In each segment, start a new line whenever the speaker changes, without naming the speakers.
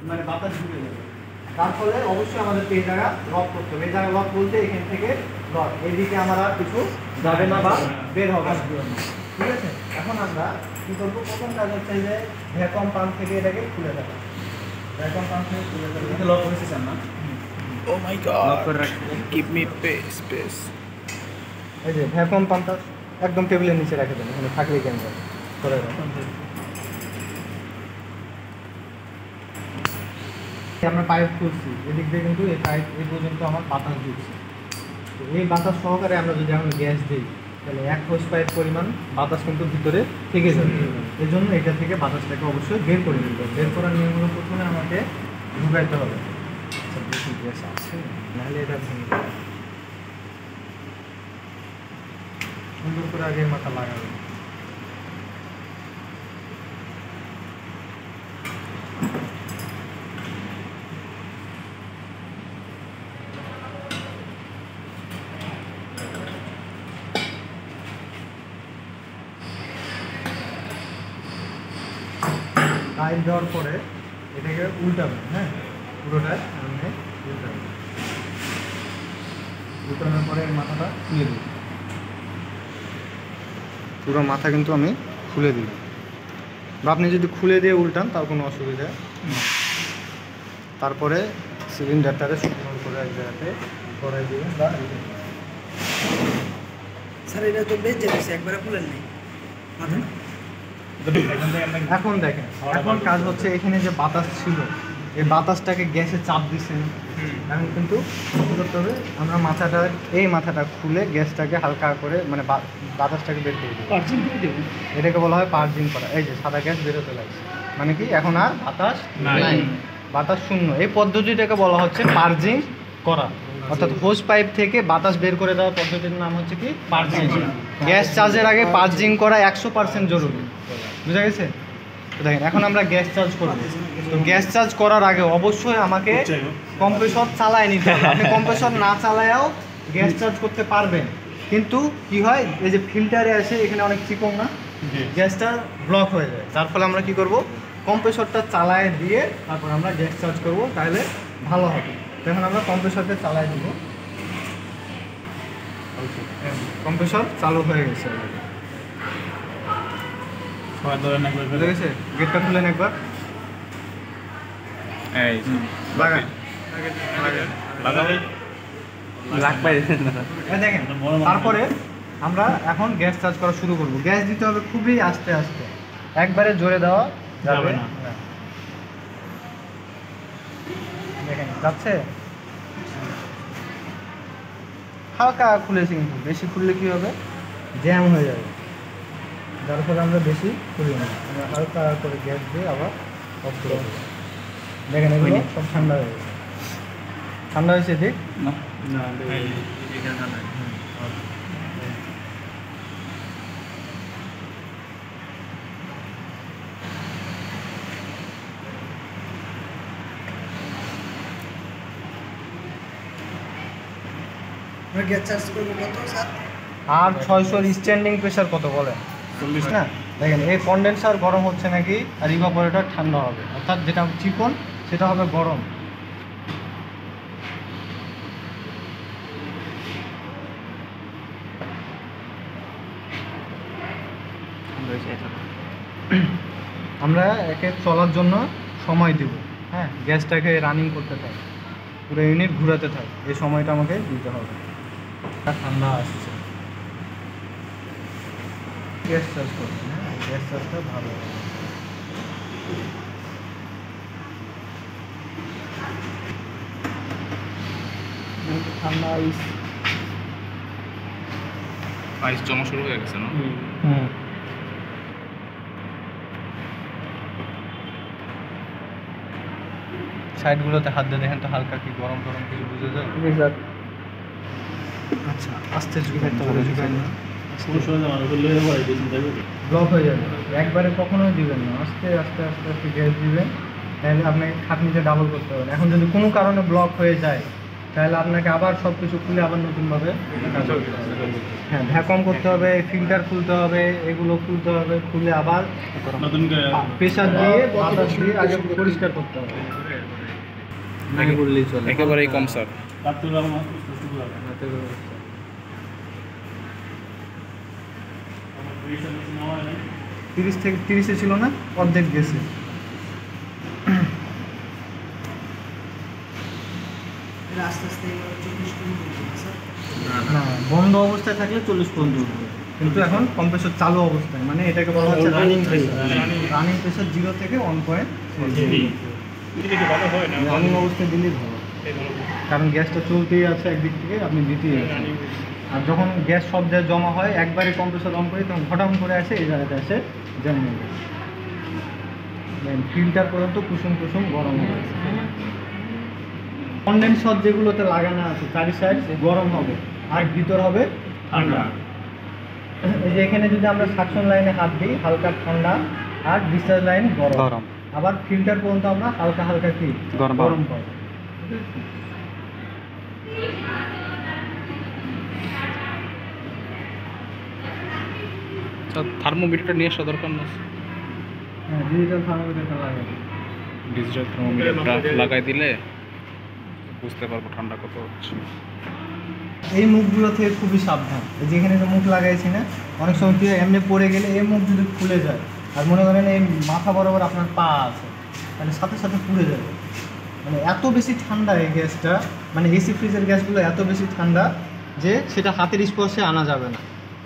মানে বাতাস ঢুকে যাবে। তার ফলে অবশ্যই আমাদের এই জায়গা লক করতে হবে। এই জায়গা লক বলতে এখান থেকে লক, এইদিকে আমরা কিছু যাবে না বা বের হবে না, ঠিক আছে। এখন আমরা কী করবো, প্রথম কাজ হচ্ছে যে ভ্যাকুয়াম পাম্প থেকে এটাকে খুলে দেবো। ভ্যাকুয়াম পাম্প থেকে খুলে দেবো, লক করেছে চান না।
Oh my god, give me space.
এই যে ভ্যাকুয়াম পাম্পটা একদম টেবিলের নিচে রেখে দেবেন, এখানে থাকলে কেন করে দেবেন। আমরা পাইপ খুলছি, এদিক দিয়ে কিন্তু এই পাইপ এই পর্যন্ত আমার বাতাস দিচ্ছে। তো এই বাতাস সহকারে আমরা যদি এখন গ্যাস দিই তাহলে 1 হোস পাইপ পরিমাণ বাতাস কিন্তু ভিতরে থেকে যাবে। এই জন্য এটা থেকে বাতাসটাকে অবশ্যই বের করে নিতে হবে। বের করার নিয়মগুলো প্রথমে আমাকে ঢুকাইতে হবে। আচ্ছা, বেশি গ্যাস আছে নাহলে এটা ভেঙে যাবে। সুন্দর করে আগের মাথা লাগাবে। টাইল দেওয়ার পরে এটাকে উল্টাবেন, হ্যাঁ, পুরোটা আপনি উল্টাবেন। উল্টানোর পরে মাথাটা খুলে দিই, পুরো মাথা কিন্তু আমি খুলে দিই। বা আপনি যদি খুলে দিয়ে উল্টান তার কোনো অসুবিধা নেই। তারপরে সিলিন্ডারটাকে সুন্দর করে এক জায়গাতে করাই দেবেন। বা
স্যার এটা তো বেঁচে গেছে, একবারে খুলেন নাই মাথা।
এখন দেখেন, এখন কাজ হচ্ছে এখানে যে বাতাস ছিল এই বাতাসটাকে গ্যাসে চাপ দিচ্ছেন। এখন কিন্তু কী করতে হবে, আমরা এই মাথাটা খুলে গ্যাসটাকে হালকা করে মানে বাতাসটাকে বের করে দেবো। এটাকে বলা হয় পার্জিং করা। এই যে সাদা গ্যাস বেরোতে লাগছে, মানে কি এখন আর বাতাস নাই, বাতাস শূন্য। এই পদ্ধতিটাকে বলা হচ্ছে পার্জিং করা, অর্থাৎ হোস পাইপ থেকে বাতাস বের করে দেওয়ার পদ্ধতির নাম হচ্ছে কি পার্জিং। গ্যাস চার্জের আগে পার্জিং করা 100% জরুরি, বুঝা গেছে? তো দেখেন এখন আমরা গ্যাস চার্জ করব। তো গ্যাস চার্জ করার আগে অবশ্যই আমাকে কম্প্রেসর চালায় নিতে হবে। আপনি কম্প্রেসর না চালায়াও গ্যাস চার্জ করতে পারবেন, কিন্তু কি হয়, এই যে ফিল্টারে আসে এখানে অনেক চিকন না, গ্যাসটা ব্লক হয়ে যায়। যার ফলে আমরা কি করব, কম্প্রেসরটা চালায় দিয়ে তারপর আমরা গ্যাস চার্জ করব, তাহলে ভালো হবে। এখন আমরা কম্প্রেসরটা চালায় দিব। কম্প্রেসর চালু হয়ে গেছে, বুঝে গেছে? গেটটা খুলেন একবার, দেখেন। তারপরে আমরা এখন গ্যাস চার্জ করা শুরু করব। গ্যাস দিতে হবে খুবই আস্তে আস্তে, একবারে জোরে দেওয়া যাবে না। দেখেন যাচ্ছে, হালকা খুলেছি, কিন্তু বেশি খুললে কি হবে, জ্যাম হয়ে যাবে। যার ফলে আমরা বেশি খুলি না, আমরা হালকা করে গ্যাস দিয়ে আবার অফ করে দেবো। দেখেন এগুলো সব ঠান্ডা হয়ে গেছে। ঠান্ডা হয়েছে ঠিক না?
আমরা গ্যাস চার্জ করবো কত স্যার?
আর 600 স্ট্যান্ডিং প্রেসার কত বলেন? 40 না? দেখেন এই কন্ডেন্সার গরম হচ্ছে নাকি, আর ইভাপোরেটর ঠান্ডা হবে, অর্থাৎ যেটা চিকন সেটা হবে গরম। আমরা একে চলার জন্য সময় দেব, হ্যাঁ, গ্যাসটাকে রানিং করতে থাক, পুরো ইউনিট ঘুরাতে থাক, এই সময়টা আমাকে দিতে হবে। ঠান্ডা আসছে, গ্যাস চার্জ করবেন, হ্যাঁ, গ্যাস চার্জটা ভালো হবে। ঠান্ডা
আইস জমা শুরু হয়ে গেছে না?
সাইডগুলোতে হাত দিয়ে দেখেন তো হালকা কি গরম গরম কিছু বুঝে যায়। আচ্ছা, আস্তে ঝুঁকাইতে হবে, ঝুঁকাই না, ব্লক হয়ে যাবে। একবারে কখনোই দিবেন না, আস্তে আস্তে আস্তে আস্তে গ্যাস দিবেন, তাহলে আপনাকে খাটনিটা ডাবল করতে হবে। এখন যদি কোনো কারণে ব্লক হয়ে যায় তাহলে আপনাকে আবার সব কিছু খুলে আবার নতুনভাবে কাজ করতে হবে। হ্যাঁ, ভ্যাকুয়াম করতে হবে, ফিল্টার খুলতে হবে, এগুলো খুলতে হবে, খুলে আবার প্রেশার দিয়ে বাতাস দিয়ে আগে পরিষ্কার করতে হবে। নাকি বললেই চলে,
একেবারেই কম স্যার।
30 থেকে 30-এ ছিল না, অর্ধেক গেছে।
এটা আস্তে আস্তে 24 পর্যন্ত উঠবে না স্যার?
না, বন্ধ অবস্থায় থাকলে 40 পর্যন্ত উঠবে, কিন্তু এখন কম্প্রেসর চালু অবস্থায়, মানে এটাকে বলা হচ্ছে রানিং প্রেসার। রানিং প্রেসার 0 থেকে 1 রানিং অবস্থায় দিলেই ভালো, কারণ গ্যাসটা চলতেই আছে একদিক থেকে, আপনি দিতেই আছেন। আর যখন গ্যাস সব জায়গায় জমা হয়, একবারে কম্প্রেসর অন করি তখন হঠাৎ করে আসে এই জায়গাতে আসে জ্যাম হয়ে যায়, ফিল্টার পর্যন্ত কুসুম কুসুম গরম হবে। কনডেন্সার যেগুলোতে লাগানো আছে চারি সাইড গরম হবে, আর ভিতর হবে ঠান্ডা। এই যে এখানে যদি আমরা সাকশন লাইনে হাত দিই হালকা ঠান্ডা, আর ডিসচার্জ লাইন গরম। আবার ফিল্টার পর্যন্ত আমরা হালকা হালকা কি গরম পাবো।
থার্মোমিটারটা নিয়ে আসা দরকার না?
হ্যাঁ, ডিজিটাল থার্মোমিটারটা লাগাবো।
ডিজিটাল থার্মোমিটারটা লাগাই দিলে বুঝতে পারবো ঠান্ডা কত হচ্ছে।
এই মুখগুলো থেকে খুবই সাবধান। এই যে এখানে যে মুখ লাগাইছি না, অনেক সময় কি হয়, এমনি পড়ে গেলে এই মুখ যদি খুলে যায়, আর মনে করেন এই মাথা বরাবর আপনার পা আছে, তাহলে সাথে সাথে পুড়ে যাবে। মানে এত বেশি ঠান্ডা এই গ্যাসটা, মানে এসি ফ্রিজের গ্যাসগুলো এত বেশি ঠান্ডা যে সেটা হাতের স্পর্শে আনা যাবে না।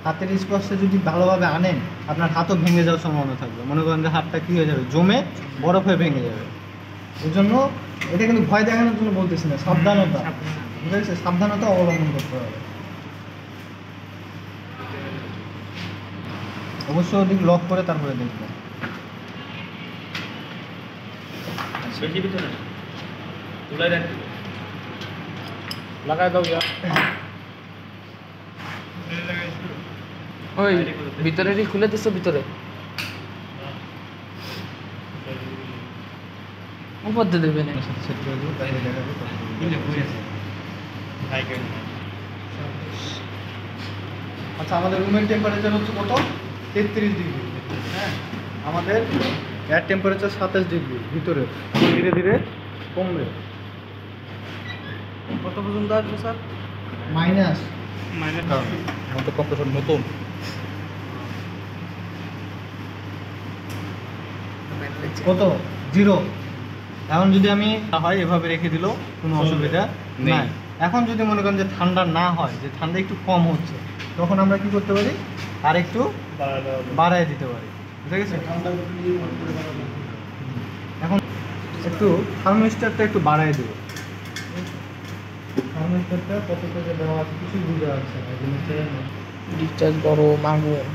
হাতের স্পর্শে যদি ভালোভাবে আনেন, আপনার হাতও ভেঙে যাওয়ার সম্ভাবনা থাকবে। মনে করেন যে হাতটা কী হয়ে যাবে, জমে বরফ হয়ে ভেঙে যাবে। এই জন্য এটা কিন্তু ভয় দেখানোর জন্য বলতেছি না, সাবধানতা, বুঝতে পেরেছি? সাবধানতা অবলম্বন করতে হবে। অবশ্যই ওদিক লক করে তারপরে দেখবেন।
লাগাই দাও ইয়া।
ওই ভিতরেরই খুলে দিছো ভিতরে উপর দিয়ে দেবে না।
আচ্ছা, আমাদের রুমের টেম্পারেচার হচ্ছে কত? 33 ডিগ্রি। হ্যাঁ, আমাদের এয়ার টেম্পারেচার 27 ডিগ্রি ভিতরে, ধীরে ধীরে কমবে।
কত পর্যন্ত আসবে স্যার?
মাইনাস
আমাদের কম্প্রেসর নতুন।
কত? 0। এখন যদি আমি হয় এভাবে রেখে দিলেও কোনো অসুবিধা
নেই।
নেই। এখন যদি মনে করেন যে ঠান্ডা না হয়, যে ঠান্ডা একটু কম হচ্ছে, তখন আমরা কি করতে পারি, আর একটু বাড়ায় দিতে পারি। বুঝে গেছে? এখন একটু থার্মোস্ট্যাটটা একটু বাড়ায় দেবো। থার্মোস্ট্যাটটা কত থেকে দেওয়া আছে কিছু বুঝে যাচ্ছে না, জিনিসটা
ডিসচার্জ গরম আগুন।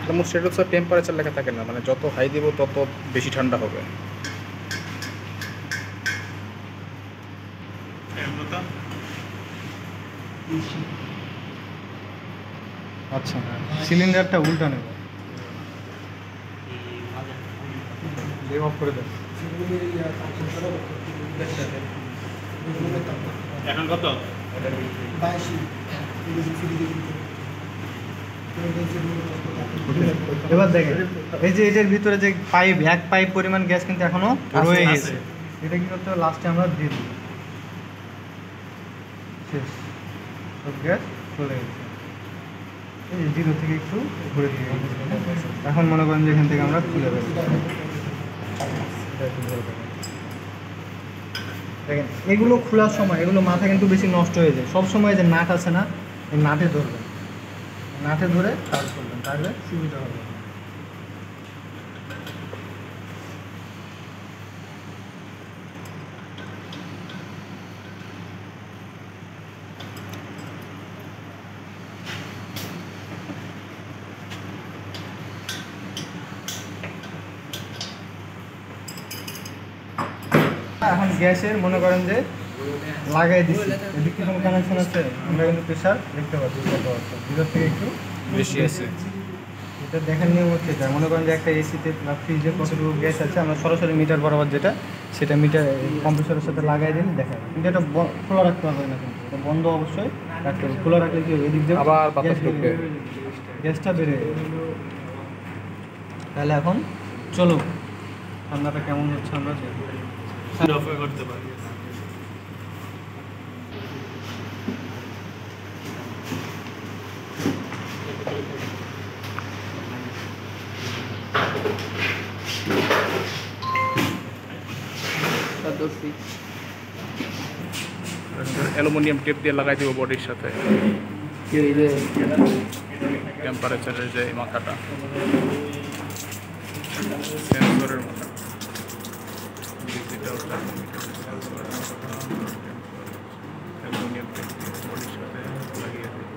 থার্মোস্ট্যাটে তো টেম্পারেচার লেখা থাকে না, মানে যত হাই দিব তত বেশি ঠান্ডা হবে।
আচ্ছা, সিলিন্ডারটা উল্টা নেব, অফ করে দেব।
এখন কত?
82
এবার দেখেন, এই যে এটার ভিতরে যে পাইপ, এক পাইপ পরিমাণ গ্যাস কিন্তু এখনো রয়ে গেছে। এটা কি করতে হবে, লাস্টে আমরা দিয়ে দিই, শেষ, সব গ্যাস চলে গেছে। এই যে 0 থেকে একটু ঘুরে দিয়ে, এখন মনে করেন যে এখান থেকে আমরা খুলে দেবো। দেখেন, এগুলো খোলার সময় এগুলো মাথা কিন্তু বেশি নষ্ট হয়ে যায়। সব সময় যে নাট আছে না, এই নাটে ধরবেন, নাটে ধরে কাজ করবেন, তাহলে সুবিধা হবে। এখন গ্যাসের মনে করেন যে লাগাই দিচ্ছি, এদিকে কোনো কানেকশন আছে, আমরা কিন্তু প্রেশার দেখতে পাচ্ছি কত আছে, 0 থেকে একটু
বেশি আছে।
এটা দেখার নিয়ম হচ্ছে এটা, মনে করেন যে একটা এসিতে বা ফ্রিজে কতটুকু গ্যাস আছে, আমরা সরাসরি মিটার বরাবর যেটা সেটা মিটার কম্প্রেসরের সাথে লাগাই দিলে দেখা যাবে। কিন্তু এটা খোলা রাখতে হবে না, কিন্তু এটা বন্ধ অবশ্যই রাখতে হবে। খোলা রাখলে কি হবে, এদিক দিয়ে
আবার বাতাস ঢুকবে।
গ্যাসটা বেড়ে যাবে। তাহলে এখন চলো ঠান্ডাটা কেমন হচ্ছে আমরা করতে পারি।
অ্যালুমিনিয়াম টেপ দিয়ে লাগাই দিব বডির সাথে, টেম্পারেচারের যে মাথাটা, সেন্সরের মাথা, ডিজিটাল অ্যালুমিনিয়াম টেপ দিয়ে বডির সাথে লাগিয়ে দিব।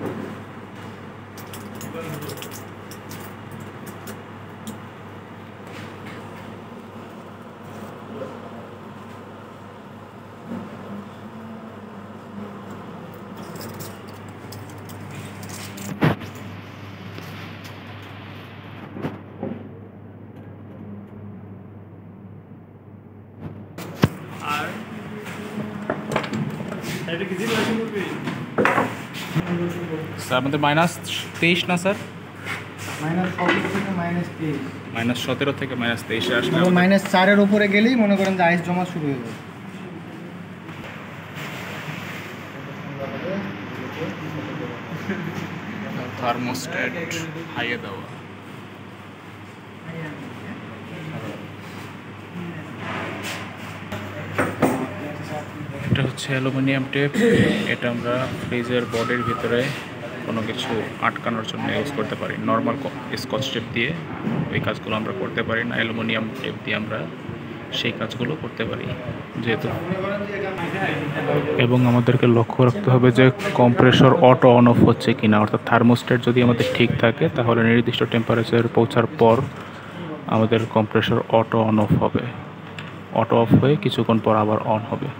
স্যার আমাদের -23 না স্যার,
-17 থেকে -23,
-17 থেকে -23 আসলে
-4 উপরে গেলেই মনে করেন যে আইস জমা শুরু হয়ে যাবে।
থার্মোস্ট্যাট হাইয়ে দেওয়া। এটা হচ্ছে অ্যালুমিনিয়াম টেপ। এটা আমরা ফ্রিজের বডির ভিতরে কোনো কিছু আটকানোর জন্য ইউজ করতে পারি। নর্মাল স্কচ টেপ দিয়ে ওই কাজগুলো আমরা করতে পারি না, অ্যালুমিনিয়াম টেপ দিয়ে আমরা সেই কাজগুলো করতে পারি যেহেতু। এবং আমাদেরকে লক্ষ্য রাখতে হবে যে কম্প্রেসর অটো অন অফ হচ্ছে কিনা, অর্থাৎ থার্মোস্ট্যাট যদি আমাদের ঠিক থাকে তাহলে নির্দিষ্ট টেম্পারেচার পৌঁছার পর আমাদের কম্প্রেসর অটো অন অফ হবে, অটো অফ হয়ে কিছুক্ষণ পর আবার অন হবে।